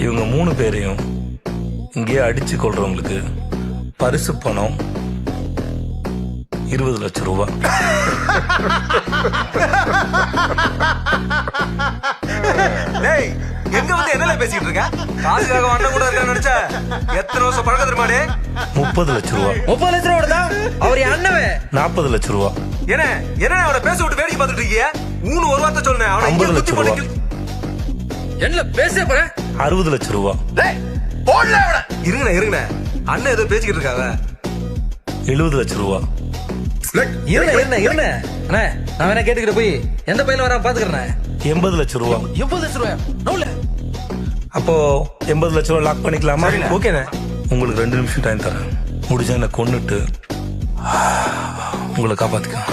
இவங்க 3 பேரையும் இங்கேயே அடிச்சு கொள்றவங்களுக்கு பரிசு பணம் 20 லட்சம் ரூபாய். டேய் எங்க வந்து என்னல பேசிட்டு இருக்க? காசுக்காக வண்டம் கூட இருக்க நினைச்ச? எத்தனை வருஷம் பழக்கம் தெரியுமாடே? 30 லட்சம் ரூபாய். 30 லட்சம் ரூபா தான் அவர் அண்ணவே. 40 லட்சம் ரூபாய். என்ன அவனை பேச விட்டு வேடிக்கை பார்த்துட்டு இருக்கீங்க? ஊனு ஒரு வார்த்தை சொன்னேன். அவனை 50 இங்க லட்சம் குத்தி ரூபாய். என்ன பேச போற? 60 லட்சம் ரூபாய். டேய் போடல அவனை. இருங்கண்ணே அண்ணன் ஏதோ பேசிக்கிட்டு இருக்காங்க. 70 லட்சம் ரூபாய். இருண்ணே அண்ணே, நான் வேணா கேட்டுக்கிட்டு போய் எந்த பையில வர பாத்துக்கிறேன். 80 லட்சம் ரூபாய். 80 லட்சம் ரூபாய் நவுல. அப்போ 80 லட்சம் ரூபாய் லாக் பண்ணிக்கலாமா? ஓகேண்ணே. உங்களுக்கு 2 நிமிஷம் டைம் தரேன். முடிஞ்சா என்ன கொன்னுட்டு உங்களை காப்பாத்திக்கலாம்.